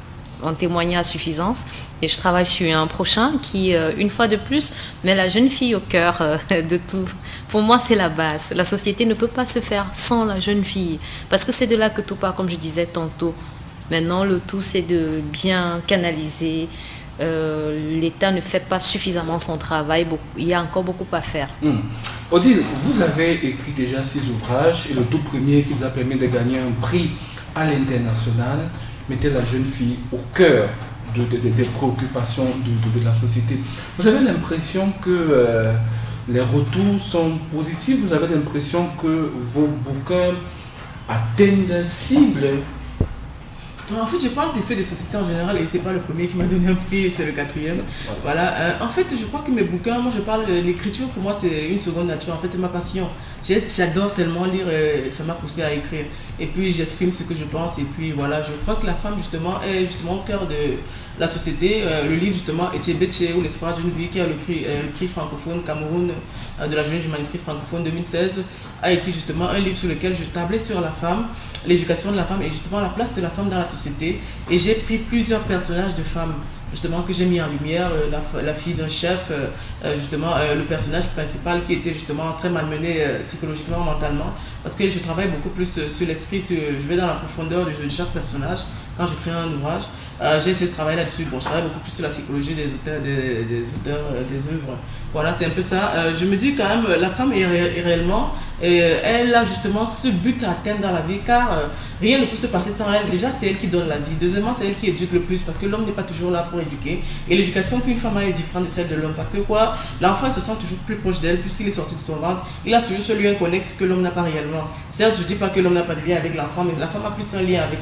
A: en témoigner à suffisance. Et je travaille sur un prochain qui, une fois de plus, met la jeune fille au cœur de tout. Pour moi, c'est la base. La société ne peut pas se faire sans la jeune fille. Parce que c'est de là que tout part, comme je disais tantôt. Maintenant, le tout, c'est de bien canaliser. L'État ne fait pas suffisamment son travail. Il y a encore beaucoup à faire.
B: Odile, vous avez écrit déjà 6 ouvrages. Et le tout premier qui vous a permis de gagner un prix à l'international mettait la jeune fille au cœur des préoccupations de la société. Vous avez l'impression que les retours sont positifs? Vous avez l'impression que vos bouquins atteignent la cible?
C: En fait, je parle des faits de société en général et c'est pas le premier qui m'a donné un prix, c'est le 4e. Voilà. En fait, je crois que mes bouquins, moi je parle de l'écriture, pour moi c'est une seconde nature. En fait, c'est ma passion. J'adore tellement lire, ça m'a poussé à écrire. Et puis j'exprime ce que je pense et puis voilà, je crois que la femme justement est justement au cœur de la société. Le livre justement Etchebetche ou l'espoir d'une vie, qui a le prix francophone Cameroun de la journée du manuscrit francophone 2016, a été justement un livre sur lequel je tablais sur la femme, l'éducation de la femme et justement la place de la femme dans la société. Et j'ai pris plusieurs personnages de femmes justement que j'ai mis en lumière, la fille d'un chef, justement le personnage principal qui était justement très malmené psychologiquement, mentalement, parce que je travaille beaucoup plus sur l'esprit, je vais dans la profondeur de chaque personnage quand je crée un ouvrage. J'ai essayé de travailler là-dessus. Bon, je travaille beaucoup plus sur la psychologie des auteurs, des œuvres. Voilà, c'est un peu ça. Je me dis quand même, la femme est réellement, elle a justement ce but à atteindre dans la vie, car rien ne peut se passer sans elle. Déjà, c'est elle qui donne la vie. Deuxièmement, c'est elle qui éduque le plus, parce que l'homme n'est pas toujours là pour éduquer. Et l'éducation qu'une femme a est différente de celle de l'homme, parce que quoi, l'enfant il se sent toujours plus proche d'elle, puisqu'il est sorti de son ventre. Il a toujours ce lien connexe que l'homme n'a pas réellement. Certes, je ne dis pas que l'homme n'a pas de lien avec l'enfant, mais la femme a plus un lien avec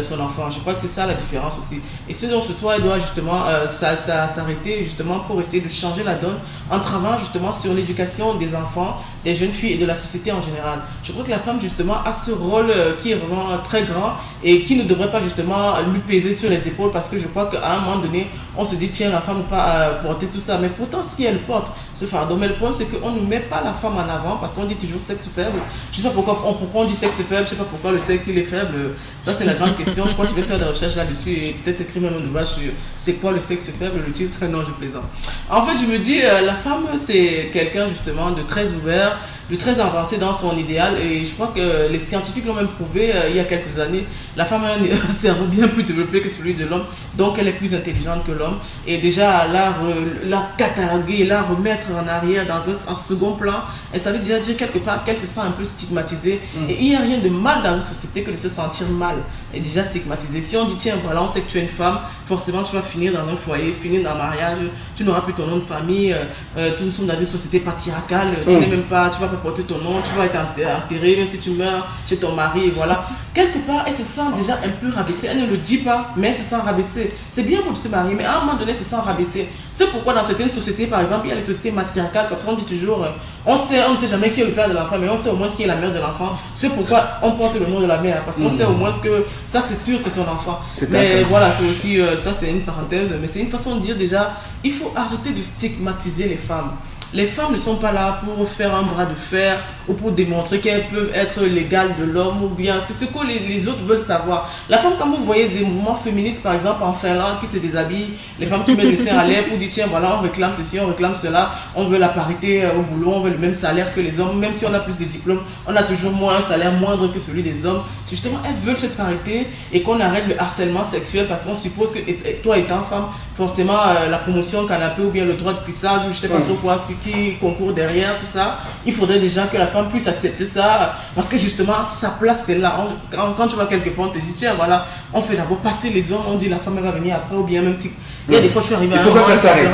C: son enfant. Je crois que c'est ça la différence aussi. Et ce dont sur toi, elle doit justement s'arrêter justement pour essayer de changer la donne en travaillant justement sur l'éducation des enfants, des jeunes filles et de la société en général. Je crois que la femme justement a ce rôle qui est vraiment très grand et qui ne devrait pas justement lui peser sur les épaules, parce que je crois qu'à un moment donné, on se dit tiens, la femme ne peut pas porter tout ça, mais pourtant si elle porte ce fardeau, mais le problème c'est qu'on ne met pas la femme en avant parce qu'on dit toujours sexe faible. Je sais pas pourquoi on dit sexe faible, je sais pas pourquoi le sexe il est faible, ça c'est la grande question. Je crois que je vais faire des recherches là-dessus et peut-être écrire même un ouvrage sur c'est quoi le sexe faible, le titre, non je plaisante. En fait je me dis la femme c'est quelqu'un justement de très ouvert, de très avancé dans son idéal, et je crois que les scientifiques l'ont même prouvé il y a quelques années. La femme a un cerveau bien plus développé que celui de l'homme, donc elle est plus intelligente que l'homme, et déjà la cataloguer, la remettre en arrière dans un second plan, et ça veut déjà dire quelque part qu'elle se sent un peu stigmatisée. Et il n'y a rien de mal dans une société que de se sentir mal et déjà stigmatisé. Si on dit tiens voilà, on sait que tu es une femme, forcément tu vas finir dans un foyer, finir dans un mariage, tu n'auras plus ton nom de famille, nous sommes dans une société patriarcale, tu n'es même pas, tu vas pas porter ton nom, tu vas être enterré même si tu meurs chez ton mari, et voilà. Quelque part elle se sent déjà un peu rabaissée, elle ne le dit pas mais elle se sent rabaissée. C'est bien pour se marier mais à un moment donné elle se sent rabaissée. C'est pourquoi dans certaines sociétés, par exemple il y a les sociétés matriarcales, comme ça on dit toujours on ne sait jamais qui est le père de l'enfant, mais on sait au moins qui est la mère de l'enfant. C'est pourquoi on porte le nom de la mère, parce qu'on sait au moins que ça c'est sûr, c'est son enfant. Mais voilà, c'est aussi, ça c'est une parenthèse, mais c'est une façon de dire déjà, il faut arrêter de stigmatiser les femmes. Les femmes ne sont pas là pour faire un bras de fer ou pour démontrer qu'elles peuvent être l'égale de l'homme, ou bien c'est ce que les autres veulent savoir. La femme, quand vous voyez des mouvements féministes par exemple en Finlande qui se déshabillent, les femmes qui mettent le sein à l'air pour dire tiens voilà on réclame ceci, on réclame cela, on veut la parité au boulot, on veut le même salaire que les hommes, même si on a plus de diplômes, on a toujours un salaire moindre que celui des hommes. Justement elles veulent cette parité et qu'on arrête le harcèlement sexuel, parce qu'on suppose que toi étant femme, forcément la promotion canapé ou bien le droit de puissage ou je sais pas trop quoi qui concourt derrière tout ça, il faudrait déjà que la femme puisse accepter ça, parce que justement sa place c'est là. Quand tu vas quelque part on te dit tiens voilà, on fait d'abord passer les hommes, on dit la femme elle va venir après, ou bien même si il y a des fois je suis arrivé à un moment,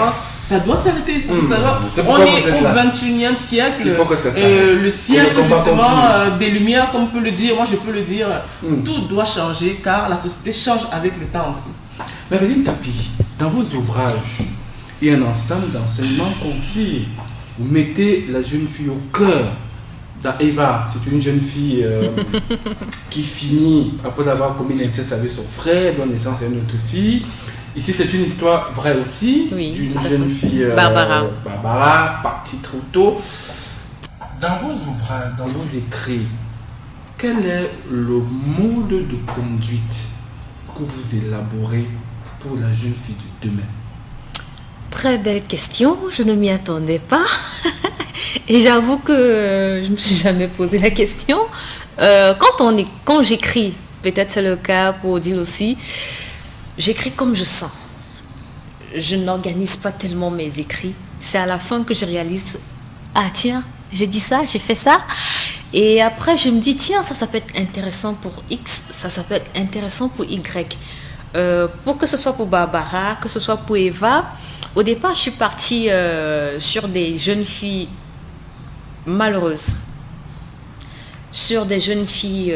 C: ça doit s'arrêter. On est au 21e siècle, le siècle justement des lumières comme on peut le dire, moi je peux le dire, tout doit changer car la société change avec le temps aussi.
B: Maveline Tapi, dans vos ouvrages, il y a un ensemble d'enseignements qu'on tire. Vous mettez la jeune fille au cœur. Dans Eva, c'est une jeune fille qui finit, après avoir commis l'inceste avec son frère, donne naissance à une autre fille. Ici, c'est une histoire vraie aussi, d'une jeune fille, Barbara, partie trop tôt. Dans vos ouvrages, dans vos écrits, quel est le mode de conduite que vous élaborez pour la jeune fille de demain?
A: Très belle question, je ne m'y attendais pas. Et j'avoue que je ne me suis jamais posé la question. Quand j'écris, peut-être c'est le cas pour Odile aussi, j'écris comme je sens. Je n'organise pas tellement mes écrits. C'est à la fin que je réalise, ah tiens, j'ai dit ça, j'ai fait ça. Et après, je me dis, tiens, ça peut être intéressant pour X, ça peut être intéressant pour Y. pour que ce soit pour Barbara, que ce soit pour Eva, au départ, je suis partie sur des jeunes filles malheureuses, sur des jeunes filles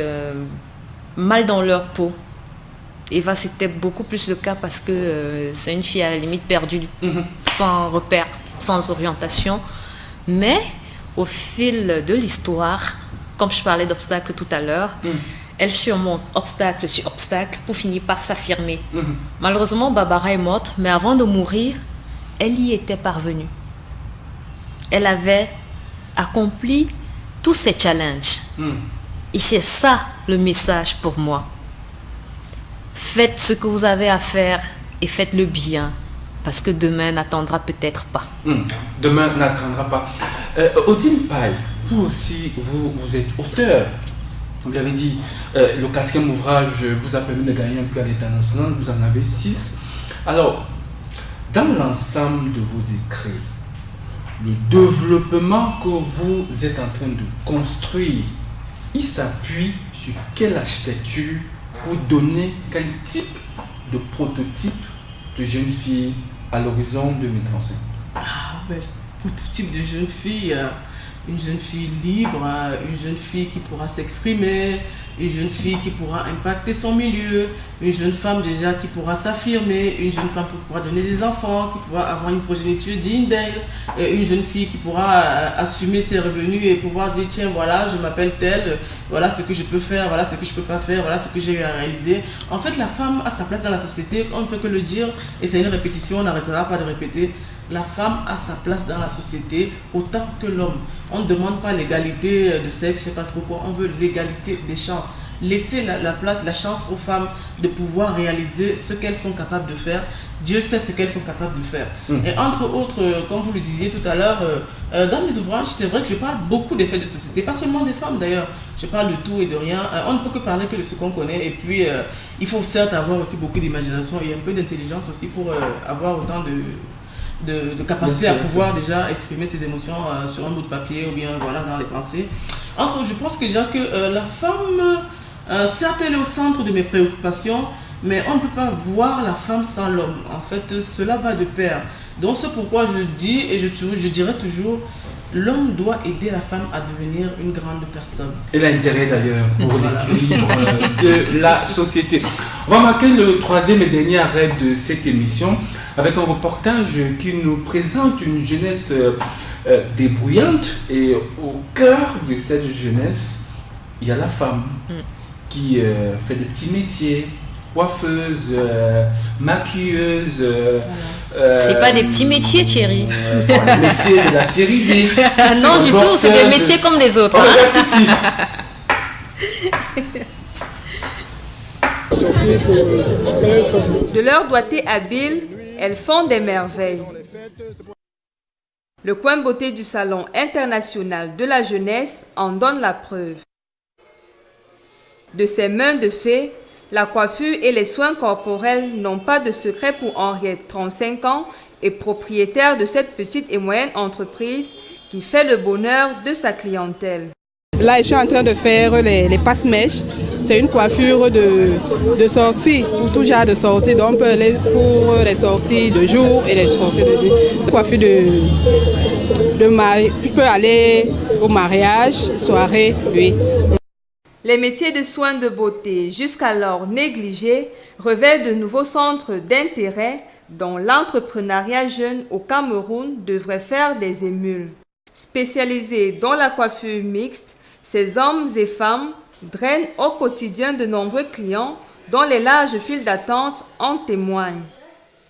A: mal dans leur peau. Eva, c'était beaucoup plus le cas parce que c'est une fille à la limite perdue, sans repère, sans orientation. Mais au fil de l'histoire, comme je parlais d'obstacles tout à l'heure, elle surmonte obstacle sur obstacle pour finir par s'affirmer. Malheureusement, Barbara est morte, mais avant de mourir, elle y était parvenue. Elle avait accompli tous ses challenges. Et c'est ça le message pour moi. Faites ce que vous avez à faire et faites-le bien, parce que demain n'attendra peut-être pas.
B: Demain n'attendra pas. Odile Paille, vous aussi, vous êtes auteur. Vous l'avez dit, le 4e ouvrage vous a permis de gagner un prix à l'international, vous en avez 6. Alors, dans l'ensemble de vos écrits, le développement que vous êtes en train de construire, il s'appuie sur quelle architecture pour donner quel type de prototype de jeune fille à l'horizon 2035?
C: Pour tout type de jeune fille, une jeune fille libre, une jeune fille qui pourra s'exprimer, une jeune fille qui pourra impacter son milieu, une jeune femme déjà qui pourra s'affirmer, une jeune femme qui pourra donner des enfants, qui pourra avoir une progéniture digne d'elle, une jeune fille qui pourra assumer ses revenus et pouvoir dire tiens voilà je m'appelle telle, voilà ce que je peux faire, voilà ce que je peux pas faire, voilà ce que j'ai eu à réaliser. En fait la femme a sa place dans la société, on ne peut que le dire et c'est une répétition, on n'arrêtera pas de répéter. La femme a sa place dans la société autant que l'homme. On ne demande pas l'égalité de sexe, je ne sais pas trop quoi, on veut l'égalité des chances. Laisser la place, la chance aux femmes de pouvoir réaliser ce qu'elles sont capables de faire. Dieu sait ce qu'elles sont capables de faire. Et entre autres, comme vous le disiez tout à l'heure, dans mes ouvrages, c'est vrai que je parle beaucoup des faits de société, pas seulement des femmes d'ailleurs. Je parle de tout et de rien. On ne peut que parler que de ce qu'on connaît. Et puis, il faut certes avoir aussi beaucoup d'imagination et un peu d'intelligence aussi pour avoir autant de capacité à pouvoir déjà exprimer ses émotions sur un bout de papier ou bien voilà, dans les pensées. Je pense que déjà que la femme, certes elle est au centre de mes préoccupations, mais on ne peut pas voir la femme sans l'homme. En fait, cela va de pair. Donc c'est pourquoi je dis et je dirais toujours, l'homme doit aider la femme à devenir une grande personne.
B: Elle a intérêt d'ailleurs pour l'équilibre de la société. On va marquer le 3e et dernier arrêt de cette émission avec un reportage qui nous présente une jeunesse débrouillante et au cœur de cette jeunesse, il y a la femme qui fait des petits métiers, coiffeuse, maquilleuse.
A: C'est pas des petits métiers, Thierry.
B: Les métiers de la série D.
A: Non, du tout, c'est des métiers comme les autres.
E: De leur doigté habile, elles font des merveilles. Le coin beauté du Salon international de la jeunesse en donne la preuve. De ses mains de fée, la coiffure et les soins corporels n'ont pas de secret pour Henriette, 35 ans, et propriétaire de cette petite et moyenne entreprise qui fait le bonheur de sa clientèle.
K: Là, je suis en train de faire les passe-mèches. C'est une coiffure de sortie, pour tout genre de sortie. Donc, pour les sorties de jour et les sorties de nuit. Coiffure de mariage. Tu peux aller au mariage, soirée, oui.
E: Les métiers de soins de beauté, jusqu'alors négligés, révèlent de nouveaux centres d'intérêt dont l'entrepreneuriat jeune au Cameroun devrait faire des émules. Spécialisés dans la coiffure mixte, ces hommes et femmes drainent au quotidien de nombreux clients dont les larges files d'attente en témoignent.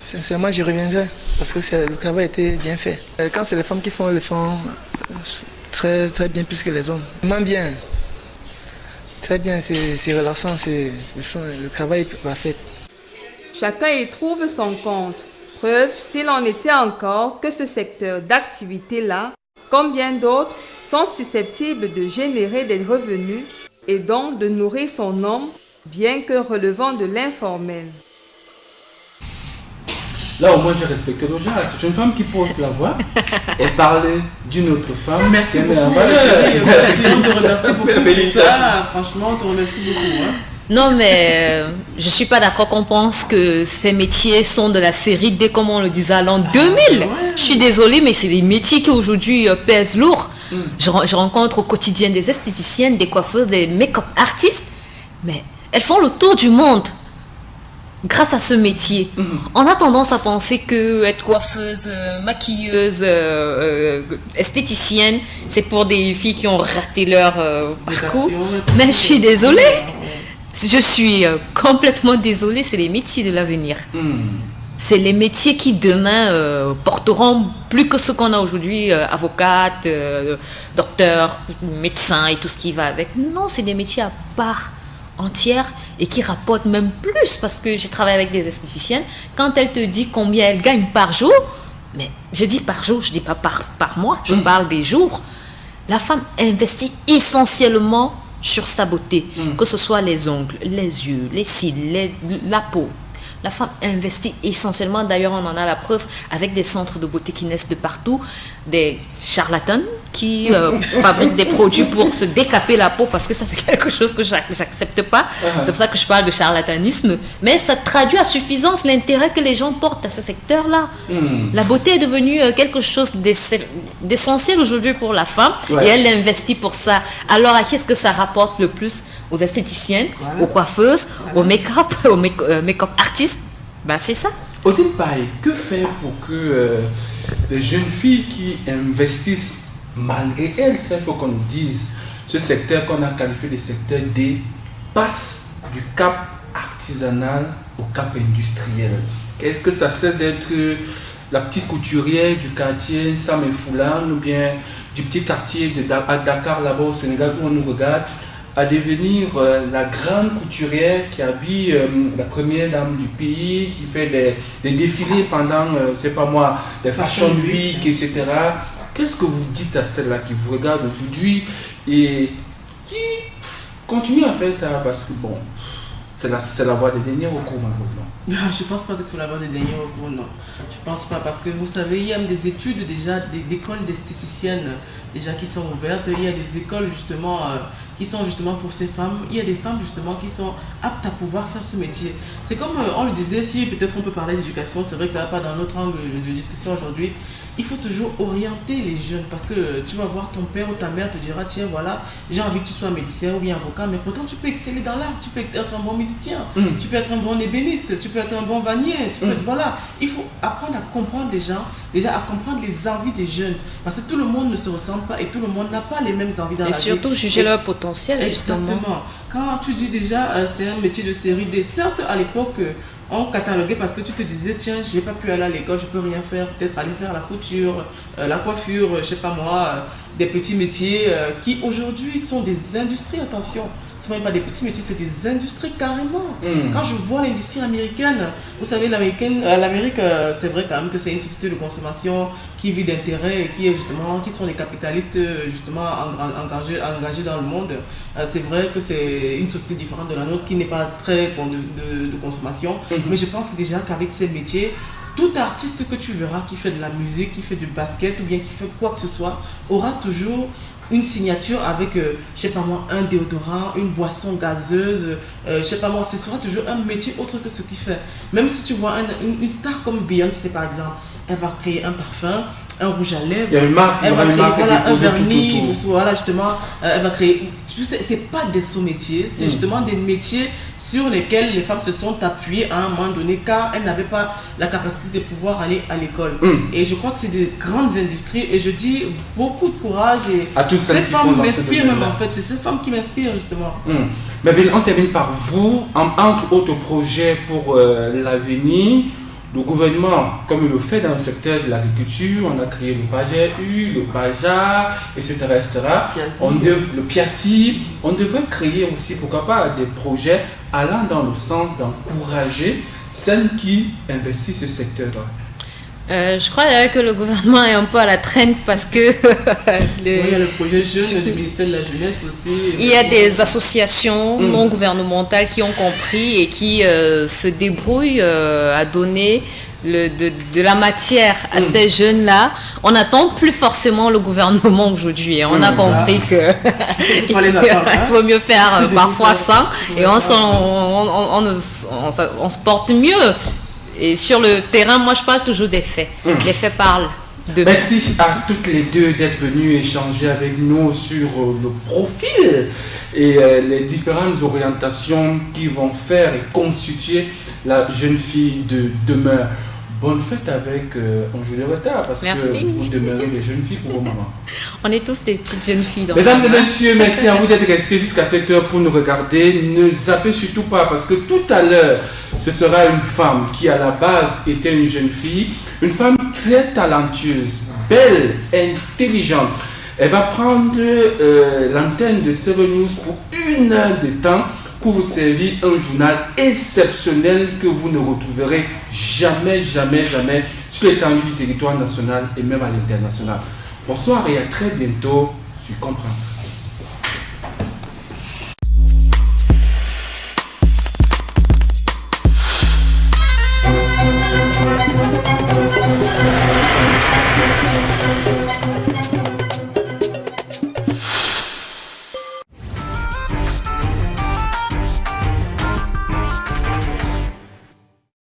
L: Sincèrement, j'y reviendrai parce que le travail a été bien fait. Quand c'est les femmes qui font, elles le font très, très bien plus que les hommes. Vraiment bien. Très bien, c'est relaxant, le travail va fait.
E: Chacun y trouve son compte. Preuve, s'il en était encore, que ce secteur d'activité-là, comme bien d'autres, sont susceptibles de générer des revenus et donc de nourrir son homme, bien que relevant de l'informel.
B: Là, au moins, j'ai respecté le genre. C'est une femme qui pose la voix et parler d'une autre femme.
C: Merci beaucoup. Merci, on te remercie beaucoup pour ça. Franchement, on te remercie beaucoup.
A: Non, mais je suis pas d'accord qu'on pense que ces métiers sont de la série D comme on le disait à l'an 2000. Je suis désolée, mais c'est des métiers qui aujourd'hui pèsent lourd. Je rencontre au quotidien des esthéticiennes, des coiffeuses, des make-up artistes, mais elles font le tour du monde grâce à ce métier. On a tendance à penser que être coiffeuse, maquilleuse, esthéticienne, c'est pour des filles qui ont raté leur parcours. Mais je suis désolée. Je suis complètement désolée, c'est les métiers de l'avenir. C'est les métiers qui demain porteront plus que ce qu'on a aujourd'hui, avocate, docteur, médecin et tout ce qui va avec. Non, c'est des métiers à part entière et qui rapportent même plus, parce que j'ai travaillé avec des esthéticiennes. Quand elle te dit combien elle gagne par jour, mais je dis par jour, je dis pas par mois, je parle des jours. La femme investit essentiellement sur sa beauté, que ce soit les ongles, les yeux, les cils, la peau. La femme investit essentiellement, d'ailleurs on en a la preuve avec des centres de beauté qui naissent de partout, des charlatans qui fabriquent des produits pour se décaper la peau, parce que ça c'est quelque chose que j'accepte pas. C'est pour ça que je parle de charlatanisme, mais ça traduit à suffisance l'intérêt que les gens portent à ce secteur-là. La beauté est devenue quelque chose d'essentiel aujourd'hui pour la femme, et elle investit pour ça. Alors à qui est-ce que ça rapporte le plus? Aux esthéticiennes, aux coiffeuses, aux make-up, aux make-up artistes. Ben c'est ça.
B: Odile Paye, que faire pour que les jeunes filles qui investissent malgré elles, ça il faut qu'on nous dise, ce secteur qu'on a qualifié de secteur D passe du cap artisanal au cap industriel? Est-ce que ça cesse d'être la petite couturière du quartier Sam et Foulane, ou bien du petit quartier à Dakar là-bas au Sénégal où on nous regarde, à devenir la grande couturière qui habille la première dame du pays, qui fait des défilés pendant, c'est pas moi, les Fashion Week, etc. Qu'est-ce que vous dites à celles-là qui vous regardent aujourd'hui et qui continuent à faire ça, parce que bon, c'est la voie des derniers recours malheureusement?
C: Je pense pas que c'est la voie des derniers recours, non. Je pense pas, parce que vous savez, il y a des études déjà, d'écoles d'esthéticiennes déjà qui sont ouvertes. Il y a des écoles justement qui sont justement pour ces femmes. Il y a des femmes justement qui sont aptes à pouvoir faire ce métier. C'est comme on le disait, si peut-être on peut parler d'éducation, c'est vrai que ça va pas dans notre angle de discussion aujourd'hui. Il faut toujours orienter les jeunes, parce que tu vas voir ton père ou ta mère te dira, tiens voilà, j'ai envie que tu sois médecin ou bien avocat, mais pourtant tu peux exceller dans l'art, tu peux être un bon musicien, tu peux être un bon ébéniste, tu peux être un bon vannier, tu peux être, voilà. Il faut apprendre à comprendre les gens, déjà à comprendre les envies des jeunes, parce que tout le monde ne se ressemble pas et tout le monde n'a pas les mêmes envies dans la vie. Et
A: surtout juger leur potentiel, justement.
C: Exactement. Quand tu dis déjà c'est un métier de série D, certes à l'époque on cataloguait parce que tu te disais, tiens, je n'ai pas pu aller à l'école, je peux rien faire, peut-être aller faire la couture, la coiffure, je sais pas moi, des petits métiers qui aujourd'hui sont des industries, attention. Ce ne sont pas des petits métiers, c'est des industries carrément. Quand je vois l'industrie américaine, vous savez, l'Amérique, c'est vrai quand même que c'est une société de consommation qui vit d'intérêt et qui sont des capitalistes justement engagés dans le monde. C'est vrai que c'est une société différente de la nôtre qui n'est pas très de consommation. Mais je pense que déjà qu'avec ces métiers, tout artiste que tu verras qui fait de la musique, qui fait du basket ou bien qui fait quoi que ce soit, aura toujours une signature avec, je sais pas moi, un déodorant, une boisson gazeuse, je sais pas moi, ce sera toujours un métier autre que ce qu'il fait. Même si tu vois une star comme Beyoncé par exemple, elle va créer un parfum, un rouge à lèvres, elle va créer un vernis, voilà justement, elle va créer, c'est pas des sous-métiers, c'est justement des métiers sur lesquels les femmes se sont appuyées à un moment donné car elles n'avaient pas la capacité de pouvoir aller à l'école. Et je crois que c'est des grandes industries et je dis beaucoup de courage et cette femme m'inspire même en fait, c'est cette femme qui m'inspire justement.
B: Mais on termine par vous, entre autres projets pour l'avenir. Le gouvernement, comme il le fait dans le secteur de l'agriculture, on a créé le PAGEU, le PAJA, etc. Le PIACI. On devrait créer aussi, pourquoi pas, des projets allant dans le sens d'encourager celles qui investissent ce secteur-là.
A: Je crois d'ailleurs que le gouvernement est un peu à la traîne parce que
C: il y a le projet jeune du ministère de la Jeunesse aussi.
A: Il y a des associations non gouvernementales qui ont compris et qui se débrouillent à donner de la matière à ces jeunes-là, on n'attend plus forcément le gouvernement aujourd'hui. On a compris que il faut mieux faire parfois ça et on se porte mieux. Et sur le terrain, moi je parle toujours des faits. Les faits parlent.
B: Merci à toutes les deux d'être venues échanger avec nous sur le profil et les différentes orientations qui vont faire et constituer la jeune fille de demain. Bonne fête avec Anjou de retard parce que vous demeurez des jeunes filles pour vos mamans.
A: On est tous des petites jeunes filles.
B: Mesdames et messieurs, merci à vous d'être restés jusqu'à cette heure pour nous regarder. Ne zappez surtout pas parce que tout à l'heure, ce sera une femme qui à la base était une jeune fille, une femme très talentueuse, belle, intelligente. Elle va prendre l'antenne de 7 News pour 1 heure de temps pour vous servir un journal exceptionnel que vous ne retrouverez jamais sur l'étendue du territoire national et même à l'international. Bonsoir et à très bientôt sur Comprendre.